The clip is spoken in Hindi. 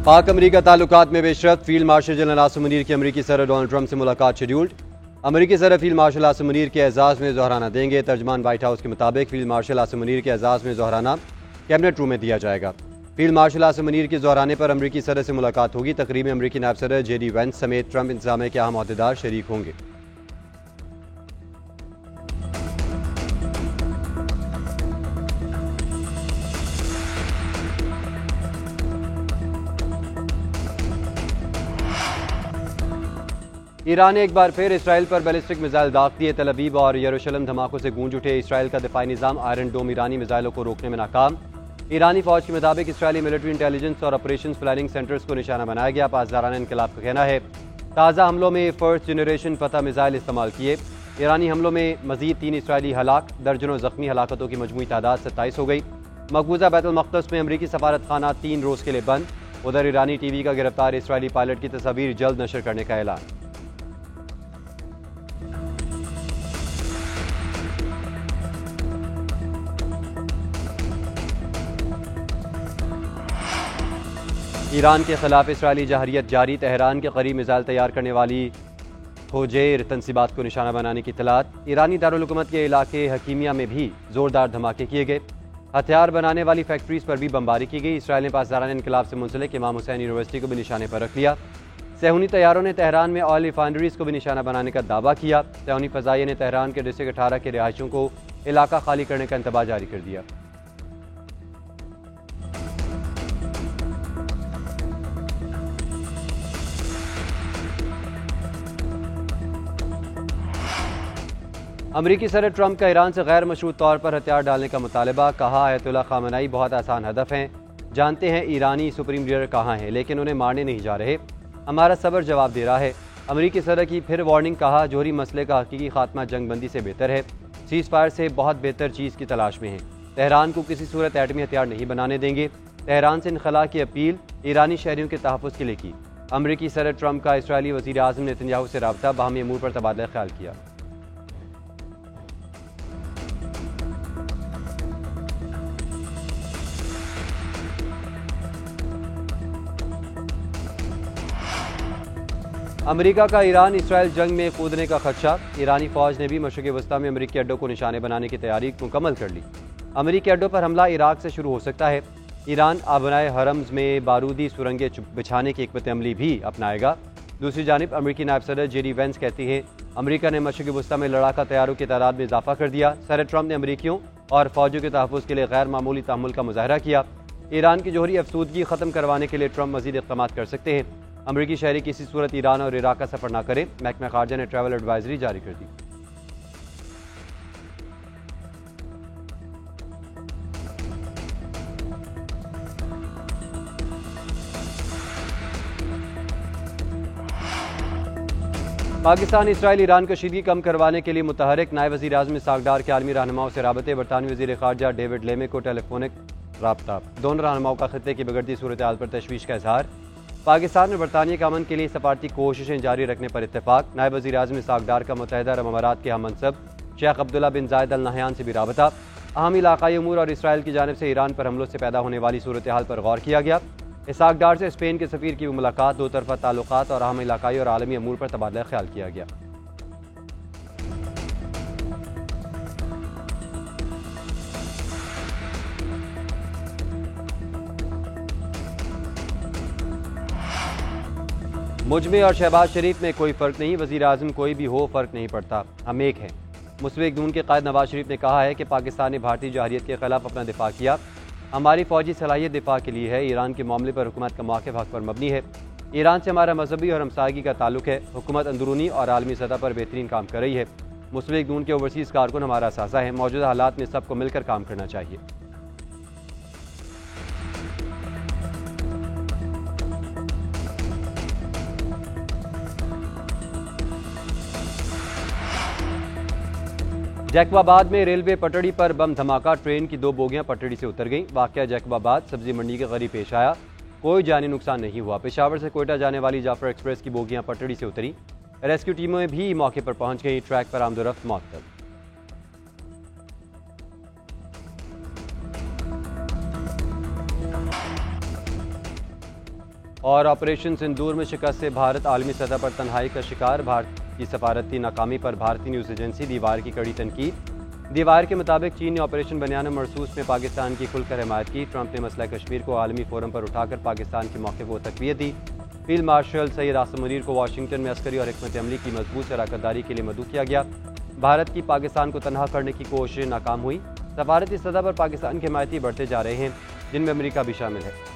पाक अमरीका ताल्लुकात में पेशरफ्त। Field marshal general Asim Munir की अमरीकी सदर डोनाल्ड ट्रंप से मुलाकात शेड्यूल्ड। अमरीकी सदर फील्ड मार्शल आसिम मुनीर के एजाज़ में ज़ोहराना देंगे। तर्जमान व्हाइट हाउस के मुताबिक फील्ड मार्शल आसिम मुनीर के एजाज़ में ज़ोहराना कैबिनेट रूम में दिया जाएगा। फील्ड मार्शल आसिम मुनीर के ज़ोहराने पर अमरीकी सदर से मुलाकात होगी। तकरीब में अमरीकी नायब सदर JD वेंस समेत ट्रंप इंतजामिया के अहम अहदेदार शरीक होंगे। ईरान ने एक बार फिर इसराइल पर बैलिस्टिक मिसाइल दाग दिए। तल अवीव और यरूशलेम धमाकों से गूंज उठे। इसराइल का दिफाई निज़ाम आयरन डोम ईरानी मिसाइलों को रोकने में नाकाम। ईरानी फौज के मुताबिक इसराइली मिलिट्री इंटेलिजेंस और ऑपरेशन प्लानिंग सेंटर्स को निशाना बनाया गया। पासदाराना इनकलाब का कहना है ताज़ा हमलों में फर्स्ट जनरेशन फतह मिसाइल इस्तेमाल किए। ईरानी हमलों में मजीद 3 इसराइली हलाक, दर्जनों जख्मी। हलाकतों की मजमूई तादाद 27 हो गई। मकबूजा बैतुल मक़दस में अमरीकी सफारत खाना 3 रोज़ के लिए बंद। उधर ईरानी TV का गिरफ्तार इसराइली पायलट की तस्वीर जल्द नशर करने का ऐलान। ईरान के खिलाफ इसराइली जहरियत जारी। तेहरान के करीब मिसाइल तैयार करने वाली होजेर तनसीबात को निशाना बनाने की इत्तलात। ईरानी दारुल हुकूमत के इलाके हकीमिया में भी जोरदार धमाके किए गए। हथियार बनाने वाली फैक्ट्रीज पर भी बमबारी की गई। इसराइल ने पासदाराना इनकलाब से मुंसलिक इमाम हुसैन यूनिवर्सिटी को भी निशाने पर रख लिया। सेहूनी तैयारों ने तेहरान में ऑयल रिफाइनरीज को भी निशाना बनाने का दावा किया। सेहूनी फजाइया ने तेहरान के डिस्ट्रिक्ट 18 के रिहायशियों को इलाका खाली करने का इंतबाह जारी कर दिया। अमरीकी सदर ट्रंप का ईरान से गैर मशरूत तौर पर हथियार डालने का मुतालबा। कहा आयतुल्लाह खामेनी बहुत आसान हदफ हैं। जानते हैं ईरानी सुप्रीम लीडर कहाँ हैं, लेकिन उन्हें मारने नहीं जा रहे। हमारा सब्र जवाब दे रहा है। अमरीकी सदर की फिर वार्निंग। कहा जोहरी मसले का हकीकी खात्मा जंगबंदी से बेहतर है। सीज फायर से बहुत बेहतर चीज़ की तलाश में है। तेहरान को किसी सूरत एटमी हथियार नहीं बनाने देंगे। तेहरान से इनखला की अपील ईरानी शहरियों के तहफ़्फ़ुज़ के लिए की। अमरीकी सदर ट्रंप का इसराइली वज़ीर आज़म नेतन्याहू से रब्ता। बाहमी अमूर पर तबादला ख्याल किया। अमेरिका का ईरान इसराइल जंग में कूदने का खदशा। ईरानी फौज ने भी मशरिक़ वस्ता में अमरीकी अड्डों को निशाने बनाने की तैयारी मुकम्मल कर ली। अमरीकी अड्डों पर हमला इराक से शुरू हो सकता है। ईरान आबनाए हरम्स में बारूदी सुरंगें बिछाने की हिकमत अमली भी अपनाएगा। दूसरी जानिब अमरीकी नायब सदर JD वेंस कहती हैं अमरीका ने मशरिक़ वस्ता में लड़ाका तैयारों की तादाद में इजाफा कर दिया। सदर ट्रंप ने अमरीकियों और फौजियों के तहफ़्फ़ुज़ के लिए गैर मामूली तहम्मुल का मुज़ाहरा किया। ईरान की जोहरी अफसूदगी ख़त्म करवाने के लिए ट्रंप मज़ीद इक़दाम कर सकते हैं। अमरीकी शहरी किसी सूरत ईरान और इराक का सफर न करें। महकमा खारजा ने ट्रैवल एडवाइजरी जारी कर दी। पाकिस्तान इसराइल ईरान कशीदगी कम करवाने के लिए मुतहरिक। नायब वज़ीर आज़म इसहाक़ डार के आलमी रहनुमाओं से राबते। बरतानवी वज़ीर ख़ारजा डेविड लेमे को टेलीफोनिक राब्ता। दोनों रहनुमाओं का खित्ते की बिगड़ती सूरत हाल पर तशवीश का इजहार। पाकिस्तान और बरतानिया के अमन के लिए सफारती कोशिशें जारी रखने पर इत्तेफाक। नायब वज़ीर आज़म इसहाक़ डार का मुत्तहिदा अरब अमारात के हम मनसब शेख अब्दुल्ला बिन ज़ायद अल नहयान से भी राबता। अहम इलाक़ाई उमूर और इसराइल की जानिब से ईरान पर हमलों से पैदा होने वाली सूरत हाल पर गौर किया गया। इसहाक़ डार से स्पेन के सफ़ीर की भी मुलाकात। दो तरफ़ा ताल्लुकात और अहम इलाक़ाई और आलमी अमूर पर तबादला ख्याल किया गया। मुझमें और शहबाज शरीफ में कोई फ़र्क नहीं। वज़ीर आज़म कोई भी हो, फ़र्क नहीं पड़ता, हम एक हैं। मुस्लिम नून के कायद नवाज शरीफ ने कहा है कि पाकिस्तान ने भारतीय जहरियत के खिलाफ अपना दिफा किया। हमारी फौजी सलाहियत दिफा के लिए है। ईरान के मामले पर हुकूमत का मौक़िफ़ हक़ पर मबनी है। ईरान से हमारा मजहबी और हमसायगी का ताल्लुक है। हुकूमत अंदरूनी और आलमी सतह पर बेहतरीन काम कर रही है। मुस्लिम नून के ओवरसीज़ कारकुन हमारा सासा है। मौजूदा हालात में सबको मिलकर काम करना चाहिए। जैकबाबाद में रेलवे पटड़ी पर बम धमाका। ट्रेन की 2 बोगियां पटड़ी से उतर गईं। वाक़या जैकबाबाद सब्जी मंडी के करीब पेश आया। कोई जानी नुकसान नहीं हुआ। पेशावर से कोयटा जाने वाली जाफर एक्सप्रेस की बोगियां पटड़ी से उतरी। रेस्क्यू टीमें भी मौके पर पहुंच गई। ट्रैक पर आमदोरफ्त मअतल। और ऑपरेशन सिंदूर में शिकस्त से भारत आलमी सतह पर तन्हाई का शिकार। भारत की सफारती नाकामी पर भारतीय न्यूज़ एजेंसी दीवार की कड़ी तनकीद। दीवार के मुताबिक चीन ने ऑपरेशन बनियाना मरसूस में पाकिस्तान की खुलकर हिमायत की। ट्रंप ने मसला कश्मीर को आलमी फोरम पर उठाकर पाकिस्तान के मौके को तकवीत दी। फील्ड मार्शल सईद आसिम मुनीर को वाशिंगटन में अस्करी और हिकमत अमली की मजबूत शराकतदारी के लिए मदऊ किया गया। भारत की पाकिस्तान को तनहा करने की कोशिश नाकाम हुई। सफारती सतह पर पाकिस्तान के हिमायती बढ़ते जा रहे हैं, जिनमें अमेरिका भी शामिल है।